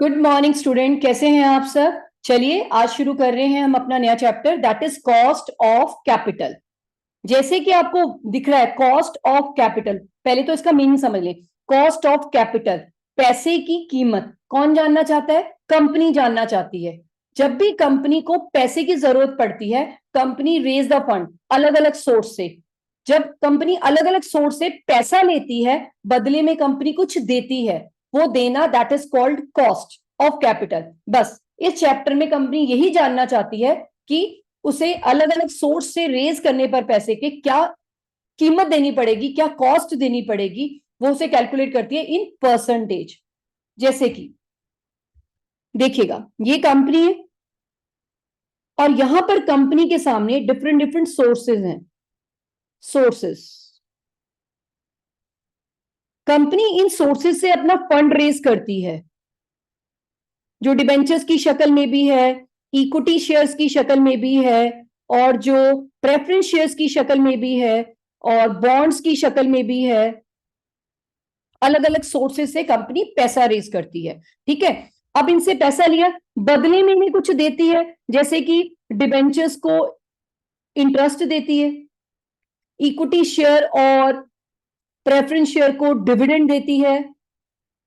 Good morning student, कैसे हैं आप सब। चलिए आज शुरू कर रहे हैं हम अपना नया chapter, that is cost of capital. जैसे कि आपको दिख रहा है कॉस्ट ऑफ कैपिटल, पहले तो इसका मीनिंग समझ लें। कॉस्ट ऑफ कैपिटल, पैसे की कीमत कौन जानना चाहता है? कंपनी जानना चाहती है। जब भी कंपनी को पैसे की जरूरत पड़ती है, कंपनी रेज द फंड अलग अलग सोर्स से। जब कंपनी अलग अलग सोर्स से पैसा लेती है, बदले में कंपनी कुछ देती है, वो देना that is called cost of capital. बस इस चैप्टर में कंपनी यही जानना चाहती है कि उसे अलग अलग सोर्स से रेज करने पर पैसे के क्या कीमत देनी पड़ेगी, क्या कॉस्ट देनी पड़ेगी, वो उसे कैलकुलेट करती है इन परसेंटेज। जैसे कि देखिएगा, ये कंपनी है और यहां पर कंपनी के सामने डिफरेंट डिफरेंट सोर्सेज हैं। सोर्सेस, कंपनी इन सोर्सेज से अपना फंड रेज करती है, जो डिबेंचर्स की शक्ल में भी है, इक्विटी शेयर्स की शक्ल में भी है, और जो प्रेफरेंस शेयर्स की शक्ल में भी है, और बॉन्ड्स की शक्ल में भी है। अलग अलग सोर्सेज से कंपनी पैसा रेज करती है। ठीक है, अब इनसे पैसा लिया, बदले में इन्हें कुछ देती है, जैसे कि डिबेंचर्स को इंटरेस्ट देती है, इक्विटी शेयर और प्रेफरेंस शेयर को डिविडेंड देती है,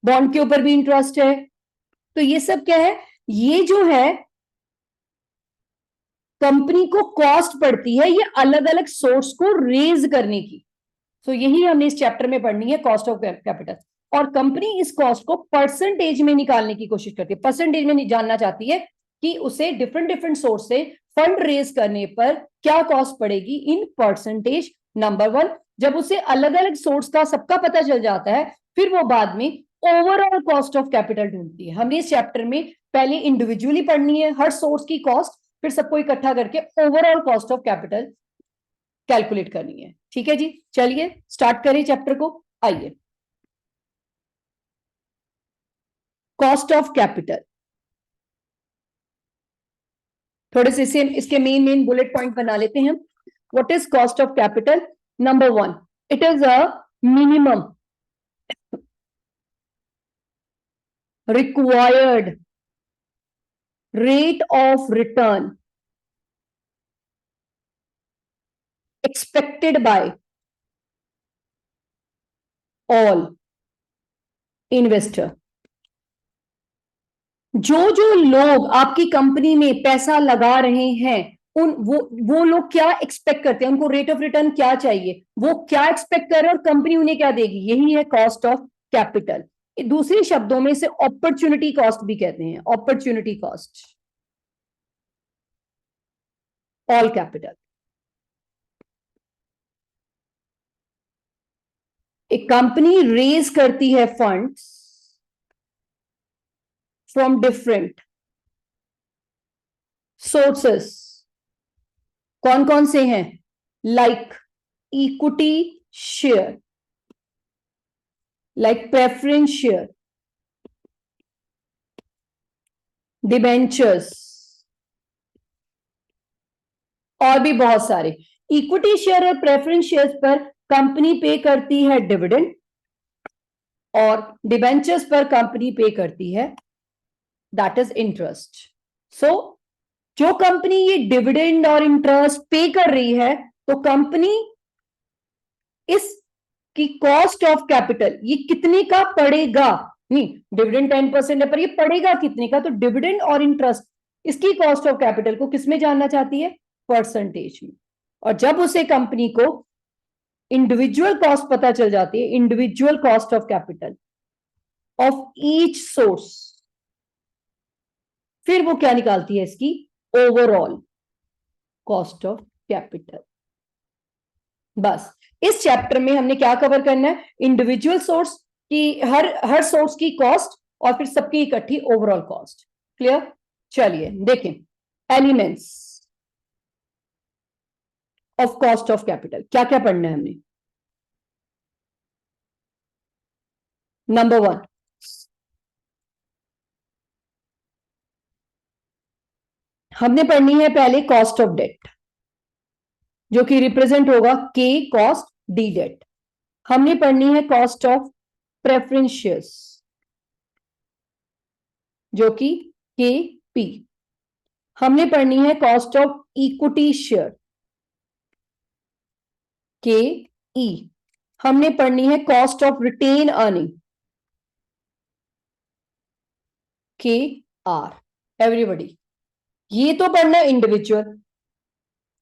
बॉन्ड के ऊपर भी इंटरेस्ट है। तो ये सब क्या है? ये जो है कंपनी को कॉस्ट पड़ती है ये अलग अलग सोर्स को रेज करने की। तो यही हमने इस चैप्टर में पढ़नी है, कॉस्ट ऑफ कैपिटल। और कंपनी इस कॉस्ट को परसेंटेज में निकालने की कोशिश करती है, परसेंटेज में जानना चाहती है कि उसे डिफरेंट डिफरेंट सोर्स से फंड रेज करने पर क्या कॉस्ट पड़ेगी इन परसेंटेज। नंबर वन, जब उसे अलग अलग सोर्स का सबका पता चल जाता है, फिर वो बाद में ओवरऑल कॉस्ट ऑफ कैपिटल ढूंढती है। हमने इस चैप्टर में पहले इंडिविजुअली पढ़नी है हर सोर्स की कॉस्ट, फिर सबको इकट्ठा करके overall cost of capital calculate करनी है। ठीक है जी, चलिए स्टार्ट करें चैप्टर को। आइए, कॉस्ट ऑफ कैपिटल, थोड़े से इसे इसके मेन मेन बुलेट पॉइंट बना लेते हैं। What is cost of capital? Number one, it is a minimum required rate of return expected by all investor। जो जो लोग आपकी कंपनी में पैसा लगा रहे हैं, उन वो लोग क्या एक्सपेक्ट करते हैं, उनको रेट ऑफ रिटर्न क्या चाहिए, वो क्या एक्सपेक्ट कर रहे हैं और कंपनी उन्हें क्या देगी, यही है कॉस्ट ऑफ कैपिटल। दूसरे शब्दों में इसे अपॉर्चुनिटी कॉस्ट भी कहते हैं, अपॉर्चुनिटी कॉस्ट ऑल कैपिटल। एक कंपनी रेज करती है फंड्स फ्रॉम डिफरेंट सोर्सेस। कौन कौन से हैं? Like equity share, like preference share, debentures, और भी बहुत सारे। इक्विटी शेयर और प्रेफरेंस शेयर्स पर कंपनी पे करती है डिविडेंड, और डिबेंचर्स पर कंपनी पे करती है दैट इज इंटरेस्ट। सो जो कंपनी ये डिविडेंड और इंटरेस्ट पे कर रही है, तो कंपनी इस की कॉस्ट ऑफ कैपिटल ये कितने का पड़ेगा, नहीं डिविडेंड 10% है पर ये पड़ेगा कितने का, तो डिविडेंड और इंटरेस्ट इसकी कॉस्ट ऑफ कैपिटल को किसमें जानना चाहती है? परसेंटेज में। और जब उसे कंपनी को इंडिविजुअल कॉस्ट पता चल जाती है, individual cost of capital of each source, फिर वो क्या निकालती है? इसकी ओवरऑल कॉस्ट ऑफ कैपिटल। बस इस चैप्टर में हमने क्या कवर करना है? इंडिविजुअल सोर्स की हर सोर्स की कॉस्ट और फिर सबकी इकट्ठी ओवरऑल कॉस्ट। क्लियर? चलिए देखें, elements of cost of capital क्या क्या पढ़ना है हमने। नंबर वन, हमने पढ़नी है पहले कॉस्ट ऑफ डेट, जो कि रिप्रेजेंट होगा के कॉस्ट डी डेट। हमने पढ़नी है कॉस्ट ऑफ प्रेफरेंस शेयर्स, जो कि के पी। हमने पढ़नी है कॉस्ट ऑफ इक्विटी शेयर, के ई। हमने पढ़नी है कॉस्ट ऑफ रिटेन अर्निंग, के आर। एवरीबडी ये तो पढ़ना इंडिविजुअल,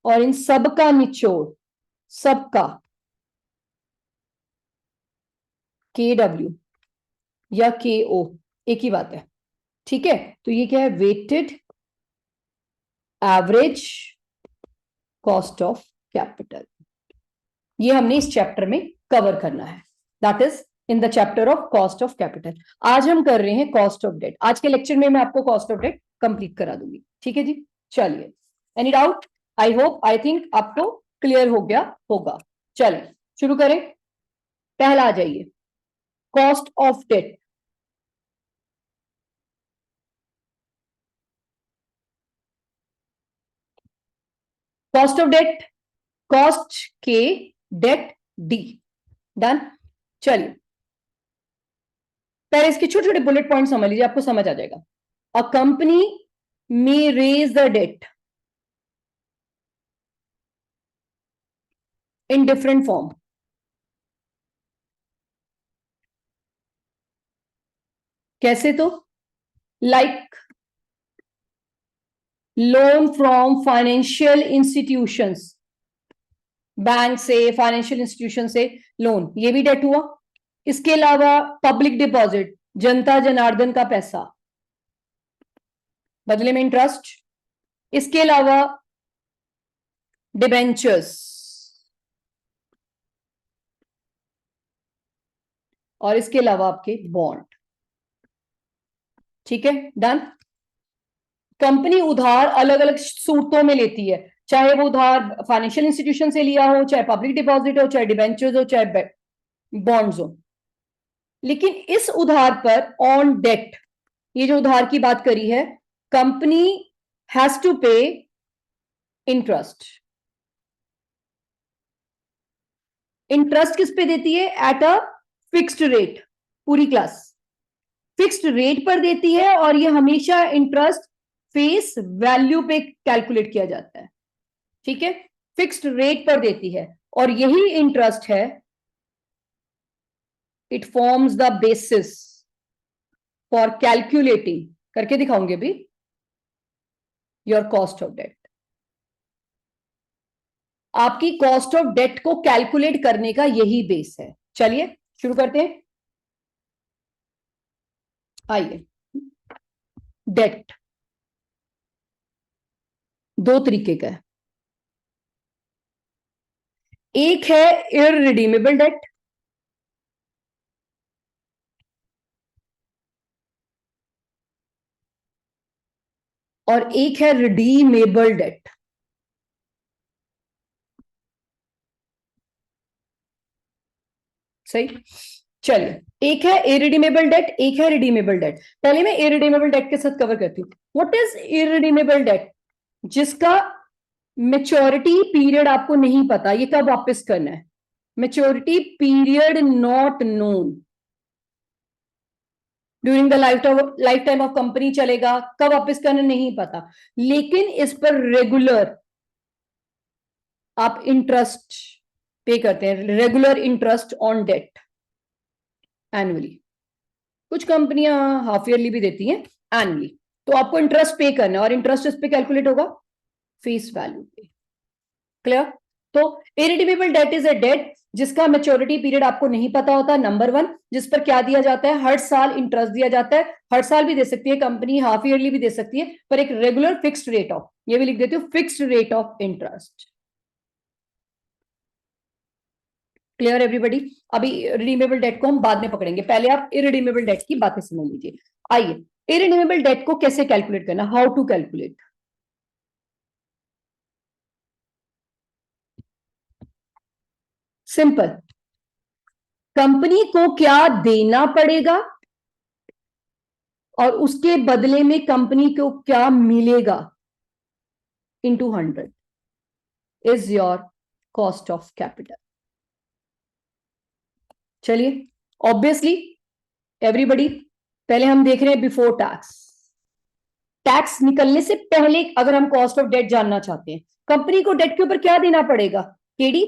और इन सब का निचोड़, सबका के डब्ल्यू या के ओ एक ही बात है, ठीक है। तो ये क्या है, weighted average cost of capital. ये हमने इस चैप्टर में कवर करना है, that is in the chapter of cost of capital. आज हम कर रहे हैं कॉस्ट ऑफ डेट। आज के लेक्चर में मैं आपको कॉस्ट ऑफ डेट कंप्लीट करा दूंगी, ठीक है जी। चलिए, any doubt? I hope, I think आपको क्लियर हो गया होगा। चलिए शुरू करें। पहला आ जाइए, cost of debt. Cost of debt, cost K, debt D. Done. चलिए पहले इसके छोटे छोटे बुलेट पॉइंट समझ लीजिए, आपको समझ आ जाएगा। A company may raise the debt in different form. कैसे? तो like loan from financial institutions, bank से, फाइनेंशियल इंस्टीट्यूशन से लोन, ये भी डेट हुआ। इसके अलावा पब्लिक डिपॉजिट, जनता जनार्दन का पैसा, बदले में इंटरेस्ट। इसके अलावा डिबेंचर्स, और इसके अलावा आपके बॉन्ड, ठीक है। डन। कंपनी उधार अलग अलग सूरतों में लेती है, चाहे वो उधार फाइनेंशियल इंस्टीट्यूशन से लिया हो, चाहे पब्लिक डिपॉजिट हो, चाहे डिबेंचर्स हो, चाहे बॉन्ड्स हो। लेकिन इस उधार पर ऑन डेट, ये जो उधार की बात करी है, कंपनी हैज टू पे इंटरेस्ट। इंटरेस्ट किस पे देती है? At a fixed rate. पूरी क्लास फिक्स्ड रेट पर देती है, और ये हमेशा इंटरेस्ट फेस वैल्यू पे कैलकुलेट किया जाता है, ठीक है। फिक्स्ड रेट पर देती है, और यही इंटरेस्ट है, it forms the basis for calculating, करके दिखाऊंगे भी, योर कॉस्ट ऑफ डेट। आपकी कॉस्ट ऑफ डेट को कैलकुलेट करने का यही बेस है। चलिए शुरू करते हैं। आइए, डेट दो तरीके का है। एक है इररिडीमेबल डेट, और एक है रिडीमेबल डेट। सही। चलिए, एक है इरिडीमेबल डेट, एक है रिडीमेबल डेट। पहले मैं इरिडीमेबल डेट के साथ कवर करती हूँ। What is irredeemable debt? जिसका मेच्योरिटी पीरियड आपको नहीं पता, ये कब वापस करना है। Maturity period not known, during the lifetime of company चलेगा, कब वापस करना नहीं पता, लेकिन इस पर रेगुलर आप इंटरेस्ट पे करते हैं, regular interest on debt annually. कुछ कंपनियां हाफ ईयरली भी देती हैं, एनुअली। तो आपको इंटरेस्ट पे करना है, और इंटरेस्ट इस पे कैलकुलेट होगा फेस वैल्यू पे। क्लियर? तो irredeemable debt is a debt जिसका मेच्योरिटी पीरियड आपको नहीं पता होता, नंबर वन। जिस पर क्या दिया जाता है? हर साल इंटरेस्ट दिया जाता है। हर साल भी दे सकती है कंपनी, हाफ ईयरली भी दे सकती है, पर एक रेगुलर फिक्स्ड रेट ऑफ, ये भी लिख देती हूँ, fixed rate of interest. Clear everybody? अभी रिडीमेबल डेट को हम बाद में पकड़ेंगे, पहले आप इरिडीमेबल डेट की बातें समझ लीजिए। आइए, इरिडीमेबल डेट को कैसे कैलकुलेट करना, how to calculate. Simple, company को क्या देना पड़ेगा और उसके बदले में कंपनी को क्या मिलेगा, into 100 is your cost of capital. चलिए, ऑब्वियसली एवरीबडी, पहले हम देख रहे हैं बिफोर टैक्स। टैक्स निकलने से पहले अगर हम कॉस्ट ऑफ डेट जानना चाहते हैं, कंपनी को डेट के ऊपर क्या देना पड़ेगा? केडी,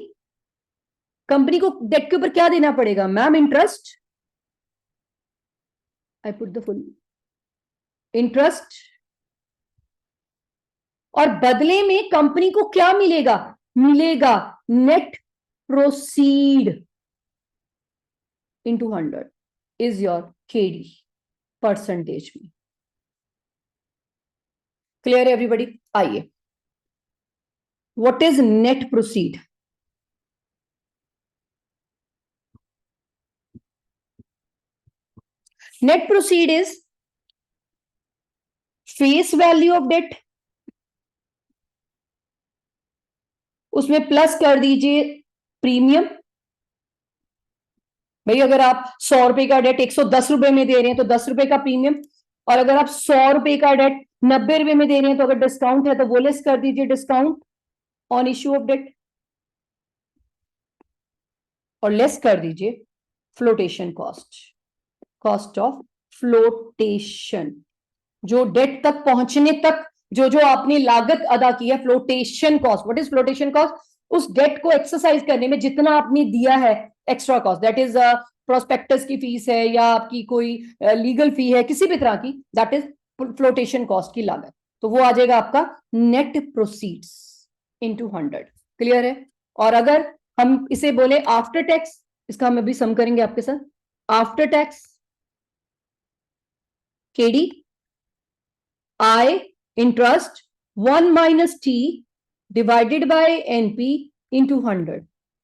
कंपनी को डेट के ऊपर क्या देना पड़ेगा? Ma'am interest, I put the full interest, और बदले में कंपनी को क्या मिलेगा? मिलेगा net proceed into 100 is your KD percentage में। क्लियर है एवरीबॉडी? आइए, what is net proceed? Net proceed is face value of debt, उसमें प्लस कर दीजिए प्रीमियम। भाई अगर आप 100 रुपए का डेट 110 रुपए में दे रहे हैं तो 10 रुपए का प्रीमियम, और अगर आप 100 रुपए का डेट 90 रुपए में दे रहे हैं तो अगर डिस्काउंट है तो वो लेस कर दीजिए discount on issue of debt, और लेस कर दीजिए flotation cost, cost of flotation, जो डेट तक पहुंचने तक जो जो आपने लागत अदा की है, floatation cost. What is flotation cost? उस डेट को एक्सरसाइज करने में जितना आपने दिया है extra cost, that is prospectus की फीस है या आपकी कोई लीगल फी है किसी भी तरह की, दैट इज फ्लोटेशन कॉस्ट की लागत। तो वो आ जाएगा आपका नेट प्रोसीड्स इनटू 100। क्लियर है? और अगर हम इसे बोले आफ्टर टैक्स, इसका हम अभी सम करेंगे आपके साथ। After tax KD I interest 1 minus T divided by NP into 100।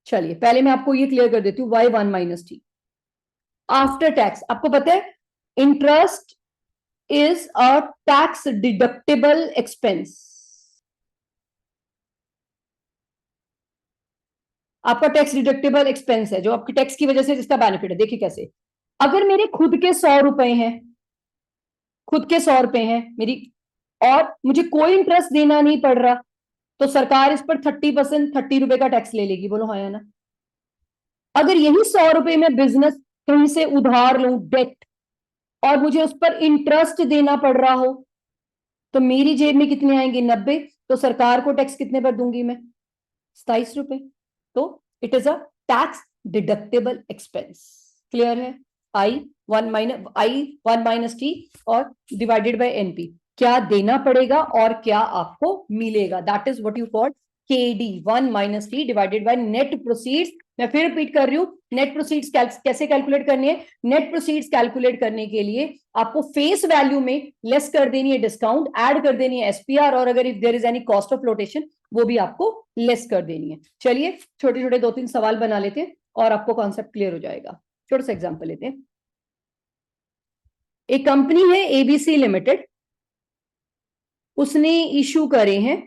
चलिए पहले मैं आपको ये क्लियर कर देती हूँ, Y 1 minus T. After tax आपको पता है interest is a tax deductible expense. आपका टैक्स डिडक्टेबल एक्सपेंस है जो आपकी टैक्स की वजह से जिसका बेनिफिट है। देखिए कैसे, अगर मेरे खुद के 100 रुपए हैं, खुद के 100 रुपए हैं मेरी, और मुझे कोई इंटरेस्ट देना नहीं पड़ रहा, तो सरकार इस पर 30% 30 रुपए का टैक्स ले लेगी। बोलो हाँ या ना? अगर यही 100 रुपए में बिजनेस कहीं से उधार लूं डेट, और मुझे उस पर इंटरेस्ट देना पड़ रहा हो, तो मेरी जेब में कितने आएंगे? 90। तो सरकार को टैक्स कितने पर दूंगी मैं? 27 रुपए। तो it is a tax deductible expense. Clear है? आई वन माइनस टी और डिवाइडेड बाय एनपी, क्या देना पड़ेगा और क्या आपको मिलेगा, that is what you call KD 1 minus T divided by net proceeds. मैं फिर रिपीट कर रही हूं, नेट प्रोसीड्स कैसे कैलकुलेट करनी है? नेट प्रोसीड्स कैलकुलेट करने के लिए आपको फेस वैल्यू में लेस कर देनी है डिस्काउंट, ऐड कर देनी है एसपीआर, और अगर if there is any cost of flotation वो भी आपको लेस कर देनी है। चलिए छोटे छोटे 2-3 सवाल बना लेते हैं और आपको कॉन्सेप्ट क्लियर हो जाएगा। छोटा सा एग्जांपल लेते हैं। एक कंपनी है एबीसी लिमिटेड, उसने इशू करे हैं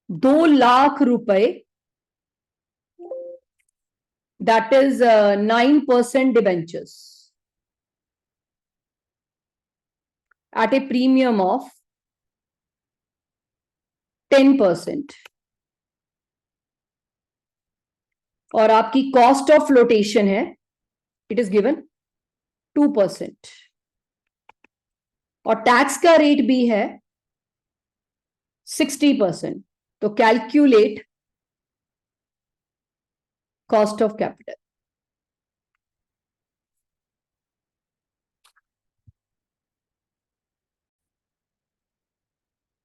2 लाख रुपए, that is 9% debentures at a premium of 10%, और आपकी कॉस्ट ऑफ फ्लोटेशन है, इट इज गिवन 2%, और टैक्स का रेट भी है 60%। तो कैलकुलेट कॉस्ट ऑफ कैपिटल।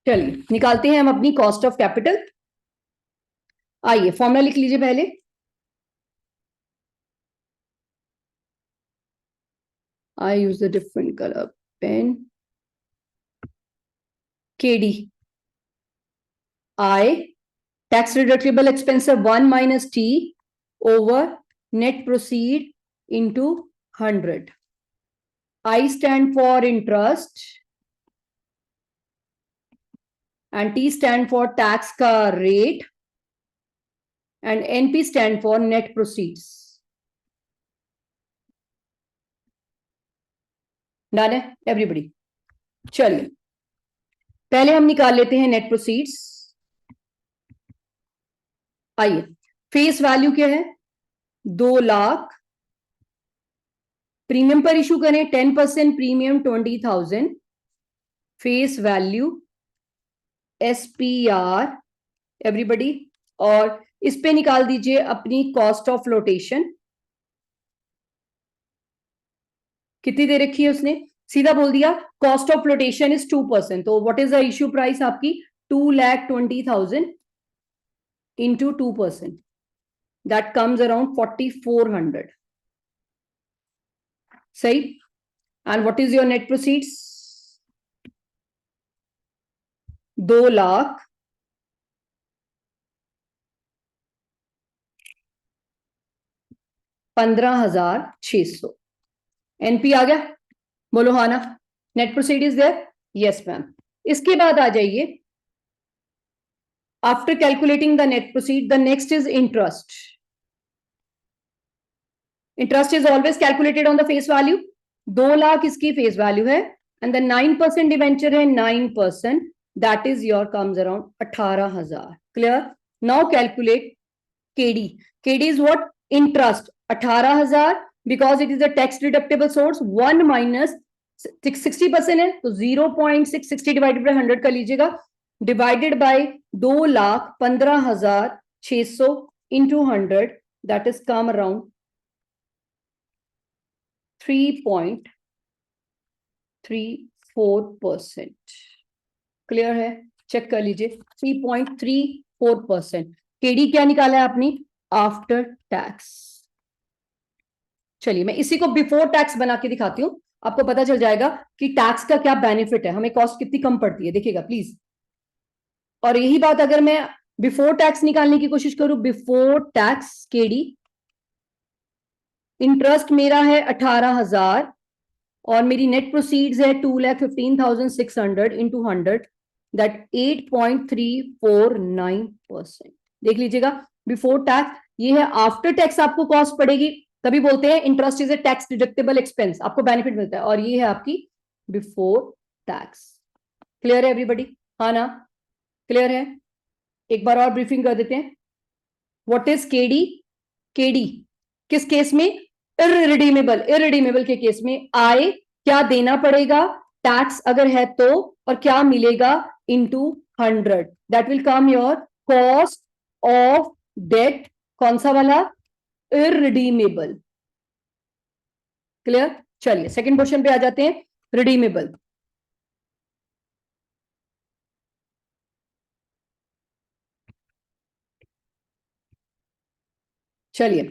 चलिए निकालते हैं हम अपनी कॉस्ट ऑफ कैपिटल। आइए फॉर्मूला लिख लीजिए पहले। I use a different color pen. KD I tax deductible expense of 1 minus T over net proceed into 100. I stand for interest and T stand for tax का rate and NP stand for net proceeds. Done है everybody? चलिए पहले हम निकाल लेते हैं net proceeds. आइए, face value क्या है? 2 लाख, प्रीमियम पर इशू करें 10% premium 20,000, face value SPR everybody, और इस पे निकाल दीजिए अपनी कॉस्ट ऑफ फ्लोटेशन। कितनी दे रखी है उसने, सीधा बोल दिया कॉस्ट ऑफ फ्लोटेशन इज 2%, तो what is the issue price आपकी 2,20,000 इंटू 2%, दैट कम्स अराउंड 4,400, सही। And what is your net proceeds, 2,15,600। NP आ गया, बोलो हाँ ना, net proceed is there, yes ma'am. इसके बाद आ जाइए, after calculating the net proceed, the next is interest. Interest is always calculated on the face value. 2 lakh इसकी फेस वैल्यू है, एंड द 9% डिवेंचर है 9%, that is your comes around 18,000। Clear. Now calculate KD. KD is what, interest 18,000, because it is a tax deductible source. 1 minus 60% है तो 0.660 divided by 100 कर लीजिएगा, divided by 2,15,600 into 100, that is come around 3.34%। Clear है, check कर लीजिए 3.34%। KD क्या निकाला है आपने, आफ्टर टैक्स। चलिए मैं इसी को बिफोर टैक्स बना के दिखाती हूं, आपको पता चल जाएगा कि टैक्स का क्या बेनिफिट है, हमें कॉस्ट कितनी कम पड़ती है, देखिएगा प्लीज। और यही बात अगर मैं बिफोर टैक्स निकालने की कोशिश करूं, बिफोर टैक्स केडी, इंटरेस्ट मेरा है 18,000 और मेरी नेट प्रोसीड्स है 2,15,600 इंटू 100, दैट 8.349%। देख लीजिएगा बिफोर टैक्स, ये है। आफ्टर टैक्स आपको कॉस्ट पड़ेगी, तभी बोलते हैं interest is a tax deductible expense, आपको बेनिफिट मिलता है, और ये है आपकी बिफोर टैक्स। क्लियर है एवरीबडी, हाँ ना, क्लियर है। एक बार और ब्रीफिंग कर देते हैं। व्हाट इज केडी, केडी किस केस में, इररिडीमेबल, इररिडीमेबल के केस में आय क्या देना पड़ेगा, टैक्स अगर है तो, और क्या मिलेगा into 100, that will come your cost of debt, कौन सा वाला, इररिडीमेबल। क्लियर। चलिए सेकंड क्वेश्चन पे आ जाते हैं, रिडीमेबल। चलिए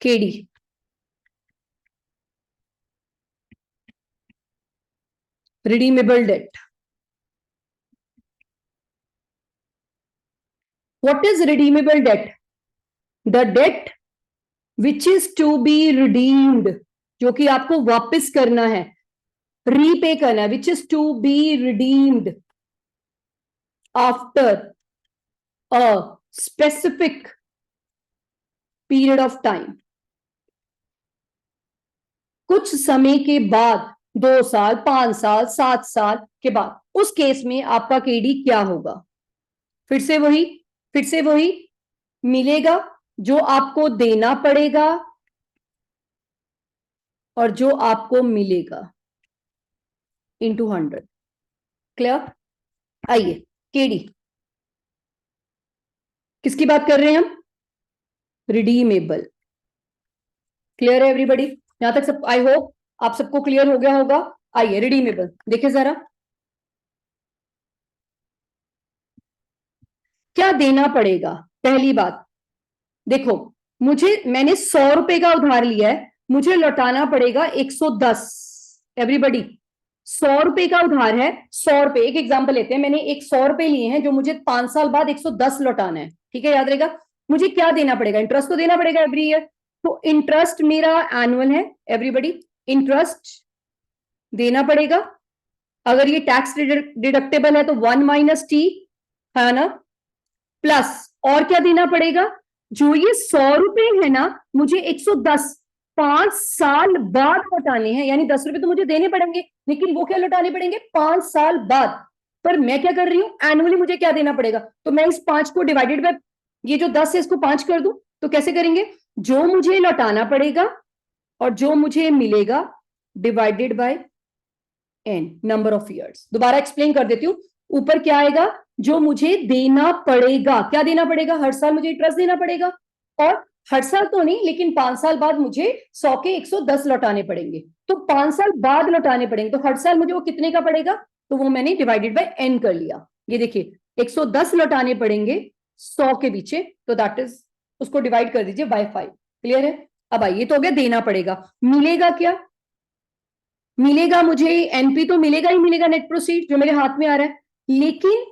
KD, redeemable debt. What is redeemable debt? The debt which is to be redeemed, जो कि आपको वापस करना है, रीपे करना है, which is to be redeemed after a specific period of time. कुछ समय के बाद, 2 साल, 5 साल, 7 साल के बाद, उस केस में आपका केडी क्या होगा, फिर से वही मिलेगा जो आपको देना पड़ेगा और जो आपको मिलेगा इंटू 100। क्लियर। आइए केडी, किसकी बात कर रहे हैं हम, रिडीमेबल। क्लियर है एवरीबडी, यहां तक सब, आई होप आप सबको क्लियर हो गया होगा। आइए रिडीमेबल देखिए जरा, क्या देना पड़ेगा। पहली बात देखो, मैंने 100 रुपए का उधार लिया है, मुझे लौटाना पड़ेगा 110। एवरीबडी 100 रुपए का उधार है, 100 रुपए, एक एग्जांपल लेते हैं, मैंने 100 रुपए लिए हैं जो मुझे 5 साल बाद 110 लौटाना है, ठीक है, याद रहेगा। मुझे क्या देना पड़ेगा, इंटरेस्ट तो देना पड़ेगा एवरी ईयर, तो इंटरेस्ट मेरा एनुअल है एवरीबडी, इंटरेस्ट देना पड़ेगा। अगर ये टैक्स डिडक्टेबल है तो 1 माइनस टी, है ना, प्लस और क्या देना पड़ेगा, जो ये 100 रुपए है ना, मुझे 110 5 साल बाद लौटाने हैं, यानी 10 रुपए तो मुझे देने पड़ेंगे, लेकिन वो क्या लौटाने पड़ेंगे 5 साल बाद। पर मैं क्या कर रही हूं, एनुअली मुझे क्या देना पड़ेगा, तो मैं इस 5 को डिवाइडेड बाय ये जो 10 है इसको 5 कर दूं, तो कैसे करेंगे, जो मुझे लौटाना पड़ेगा और जो मुझे मिलेगा divided by n number of years. दोबारा एक्सप्लेन कर देती हूँ। ऊपर क्या आएगा, जो मुझे देना पड़ेगा, क्या देना पड़ेगा, हर साल मुझे इंटरेस्ट देना पड़ेगा, और हर साल तो नहीं लेकिन 5 साल बाद मुझे 100 के 110 लौटाने पड़ेंगे, तो 5 साल बाद लौटाने पड़ेंगे, तो हर साल मुझे वो कितने का पड़ेगा, तो वो मैंने डिवाइडेड बाय n कर लिया। ये देखिए 110 लौटाने पड़ेंगे 100 के पीछे, तो दैट इज, उसको डिवाइड कर दीजिए बाय 5। क्लियर है? अब आइए, तो हो गया देना पड़ेगा। मिलेगा क्या, मिलेगा मुझे एनपी तो मिलेगा ही मिलेगा, नेट प्रोसीड जो मेरे हाथ में आ रहा है, लेकिन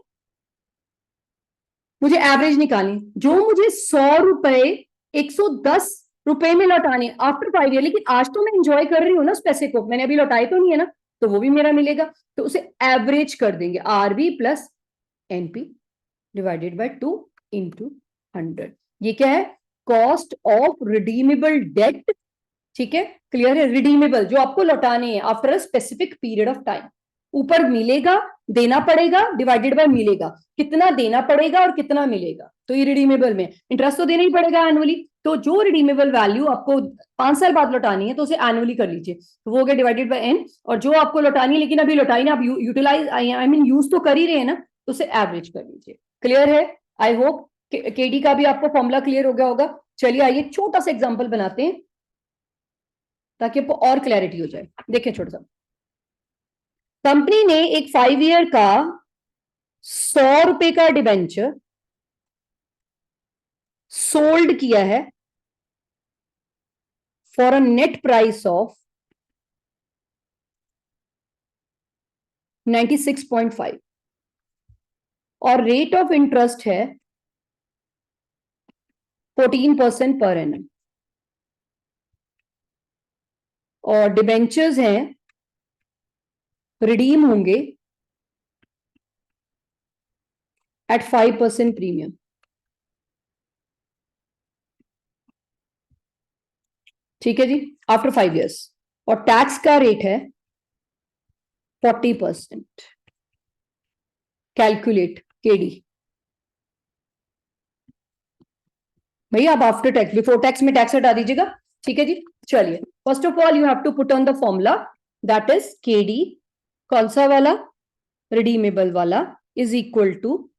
मुझे एवरेज निकालनी, जो मुझे 100 रुपए 110 रुपए में लौटाने आफ्टर 5 ईयर, लेकिन आज तो मैं एंजॉय कर रही हूँ ना उस पैसे को, मैंने अभी लौटाए तो नहीं है ना, तो वो भी मेरा मिलेगा, तो उसे एवरेज कर देंगे, RB plus NP divided by 2 into 100। ये क्या है, कॉस्ट ऑफ रिडीमेबल डेट। ठीक है, क्लियर है? रिडीमेबल जो आपको लौटाने हैं after a specific period of time. ऊपर मिलेगा, देना पड़ेगा, डिवाइडेड बाय मिलेगा, कितना देना पड़ेगा और कितना मिलेगा, तो ये रिडीमेबल में इंटरेस्ट तो देना ही पड़ेगा एनुअली, तो जो रिडीमेबल वैल्यू आपको 5 साल बाद लौटानी है तो उसे एनुअली कर लीजिए, तो वो हो गया डिवाइडेड बाय एन, और जो आपको लौटानी है लेकिन अभी लौटाई ना, आप यूटिलाइज आई मीन यूज तो कर ही रहे हैं ना, तो उसे एवरेज कर लीजिए। क्लियर है? आई होप केडी का भी आपको फॉर्मूला क्लियर हो गया होगा। चलिए आइए छोटा सा एग्जाम्पल बनाते हैं ताकि आपको और क्लैरिटी हो जाए। देखिए छोटा सा, कंपनी ने एक 5 ईयर का 100 रुपए का डिबेंचर सोल्ड किया है for a net price of 96.5 और रेट ऑफ इंटरेस्ट है 14% पर एनम, और डिबेंचर्स हैं रिडीम होंगे एट 5% प्रीमियम। ठीक है जी, आफ्टर 5 ईयर्स, और टैक्स का रेट है 40%। Calculate KD. भैया आप आफ्टर टैक्स, बिफोर टैक्स में टैक्स हटा दीजिएगा। ठीक है जी, चलिए first of all you have to put on the formula, that is KD, कौन सा वाला, रिडीमेबल वाला, इज इक्वल टू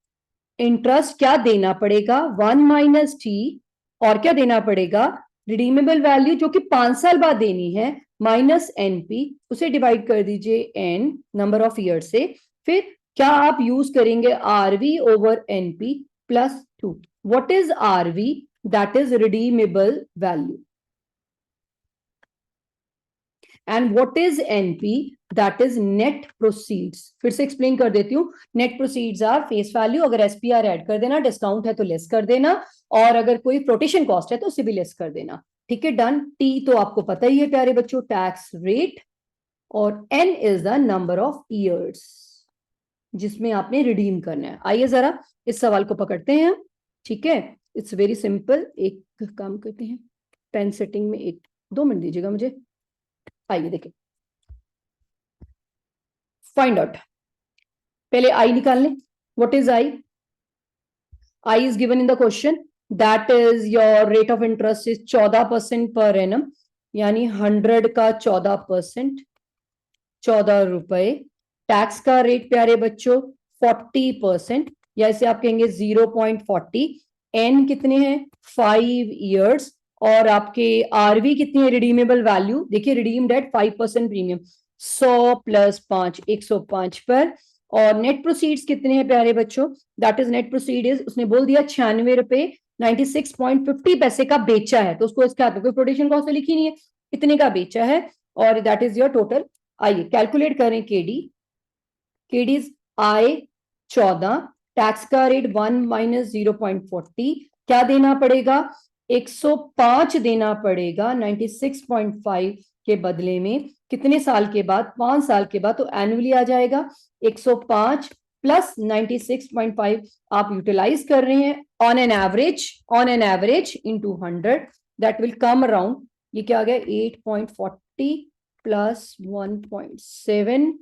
इंटरेस्ट क्या देना पड़ेगा 1 माइनस टी, और क्या देना पड़ेगा, रिडीमेबल वैल्यू जो कि 5 साल बाद देनी है, माइनस एनपी, उसे डिवाइड कर दीजिए एन नंबर ऑफ ईयर से, फिर क्या आप यूज करेंगे RV over NP plus 2। What is RV, that is redeemable value, and what is NP, that is net proceeds. फिर से एक्सप्लेन कर देती हूँ, net proceeds are face value, अगर एसपीआर ऐड कर देना, डिस्काउंट है तो लेस कर देना, और अगर कोई फ्लोटेशन कॉस्ट है तो उसे भी लेस कर देना। ठीक है, डन। टी तो आपको पता ही है प्यारे बच्चों, टैक्स रेट, और N is the number of years जिसमें आपने रिडीम करना है। आइए जरा इस सवाल को पकड़ते हैं। ठीक है, इट्स वेरी सिंपल। एक काम करते हैं, पेन सेटिंग में 1-2 मिनट दीजिएगा मुझे। आइए देखिए, फाइंड आउट, पहले आई निकाल लें। What is I, I is given in the question, that is your rate of interest is 14% per annum, यानी 100 का 14%, 14 रुपए। टैक्स का रेट प्यारे बच्चों 40%, या इसे आप कहेंगे 0.40। एन कितने हैं, 5 ईयर्स, और आपके आरवी कितनी है, रिडीमेबल वैल्यू, देखिए रिडीम्ड एट 5% प्रीमियम, 100 प्लस 5 105 पर। और नेट प्रोसीड्स कितने हैं प्यारे बच्चों, that is net proceed is, उसने बोल दिया 96 रुपए 96.50 पैसे का बेचा है, तो उसको इसका कोई प्रोटेक्शन कॉस्ट तो लिखी नहीं है, इतने का बेचा है, और दैट इज योर टोटल। आइए कैलकुलेट करें केडी, केडी आय 14, टैक्स का रेट 1 माइनस 0.40, क्या देना पड़ेगा, 105 देना पड़ेगा 96.5 के बदले में, कितने साल के बाद, 5 साल के बाद, तो एनुअली आ जाएगा 105 प्लस 96.5 आप यूटिलाइज कर रहे हैं on N average into 100, that will come around, ये क्या आ गया 8.40 plus 1.7,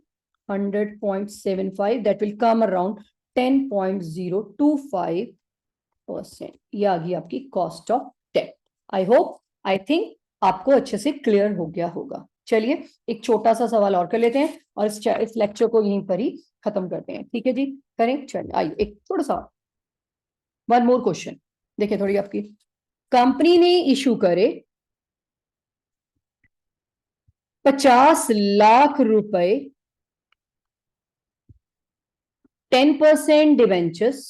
100.75, that will come around 10.025%। ये आ गई आपकी cost of debt. I hope, I think आपको अच्छे से क्लियर हो गया होगा। चलिए एक छोटा सा सवाल और कर लेते हैं और इस लेक्चर को यहीं पर ही खत्म करते हैं, ठीक है जी? करें, चलिए आइए एक थोड़ा सा वन मोर क्वेश्चन देखिए, थोड़ी आपकी कंपनी ने इशू करे 50 लाख रुपए 10% debentures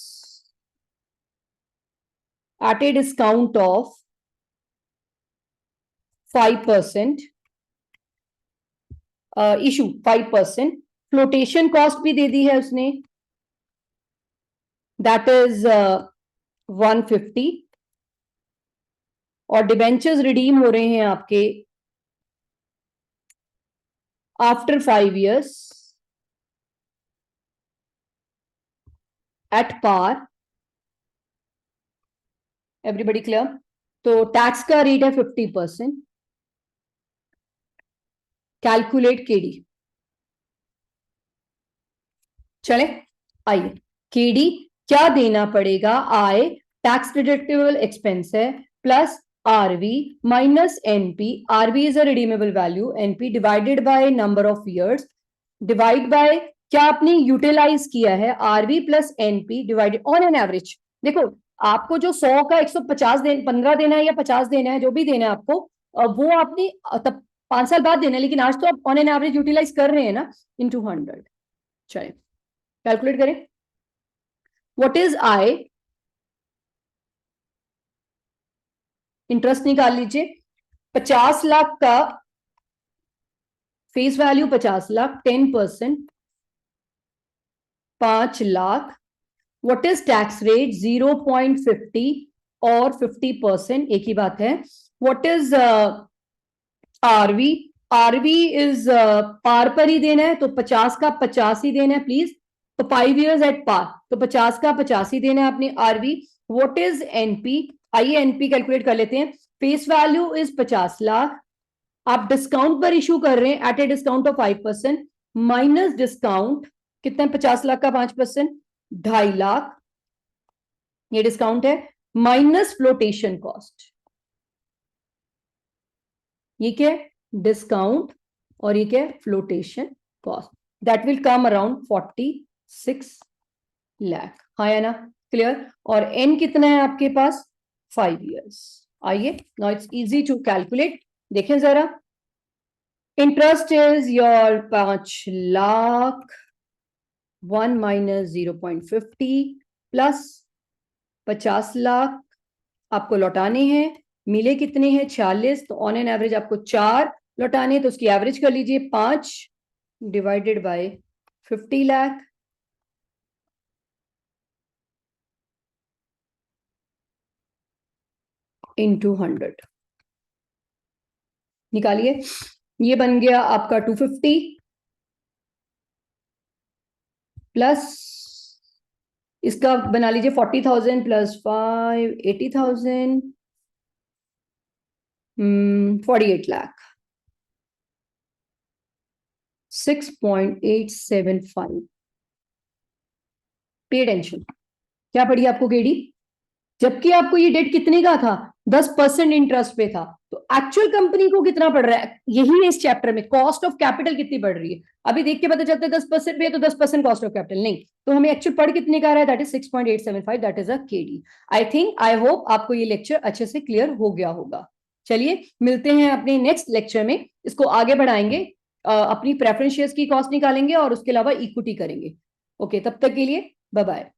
at a discount of 5%, issue 5%, flotation cost भी दे दी है उसने, दैट इज 150, और डिबेंचर्स रिडीम हो रहे हैं आपके after 5 years at par. Everybody clear? तो टैक्स का रेट है 50%। Calculate KD. चले आइए, केडी क्या देना पड़ेगा? आय टैक्स डिडक्टेबल एक्सपेंस है plus RV minus NP. RV is a redeemable value, NP divided by number of years, divide by क्या आपने यूटिलाइज किया है, RV plus NP divided on N average. देखो आपको जो 100 का 150 15 देना है या 50 देना है, जो भी देना है आपको, वो आपने तब 5 साल बाद देना है, लेकिन आज तो आप ऑन एन एवरेज यूटिलाइज कर रहे हैं ना, इन 200। चलिए कैलकुलेट करें। What is I? इंटरेस्ट निकाल लीजिए। 50 लाख का face value 50 lakh, 10% 5 lakh. What is tax rate? 0.50 और 50%, एक ही बात है। What is RV? RV is par पर ही देना है, तो 50 का 50 ही देना है प्लीज। तो 5 years एट पार, तो 50 का 50 ही देना है आपने आरवी। What is NP? आइए एनपी कैलकुलेट कर लेते हैं। फेस वैल्यू इज 50 लाख, आप डिस्काउंट पर इशू कर रहे हैं at a discount of 5%, minus discount कितना? 50 लाख का 5%, 2.5 लाख, ये डिस्काउंट है, माइनस फ्लोटेशन कॉस्ट। ये क्या है? डिस्काउंट, और ये क्या है? Floatation cost. That will come around 46 lakh. हाँ या ना? क्लियर? और एन कितना है आपके पास? 5 years। आइए now it's easy to calculate, देखें जरा। Interest is your 5 lakh, 1 minus 0.50 plus 50 lakh आपको लौटाने हैं, मिले कितने हैं? 46, तो ऑन एन एवरेज आपको 4 लौटाने, तो उसकी एवरेज कर लीजिए 5 डिवाइडेड बाय 50 लाख इंटू 100। निकालिए, ये बन गया आपका 250 प्लस इसका बना लीजिए 40,000 प्लस 5 80,000, 48 लाख, 6.875। पे टेंशन। क्या पड़ी आपको केडी? जबकि आपको ये डेट कितने का था? 10% इंटरेस्ट पे था, तो एक्चुअल कंपनी को कितना पड़ रहा है? यही है इस चैप्टर में, कॉस्ट ऑफ कैपिटल कितनी बढ़ रही है। अभी देख के पता चलता है 10% पे, तो 10% कॉस्ट ऑफ कैपिटल नहीं, तो हमें एक्चुअल पढ़ कितने का आ रहा है? That is 6.875, that is a KD. I think, I hope आपको ये लेक्चर अच्छे से क्लियर हो गया होगा। चलिए मिलते हैं अपने नेक्स्ट लेक्चर में, इसको आगे बढ़ाएंगे, अपनी प्रेफरेंस शेयर्स की कॉस्ट निकालेंगे और उसके अलावा इक्विटी करेंगे। ओके, तब तक के लिए बाय बाय।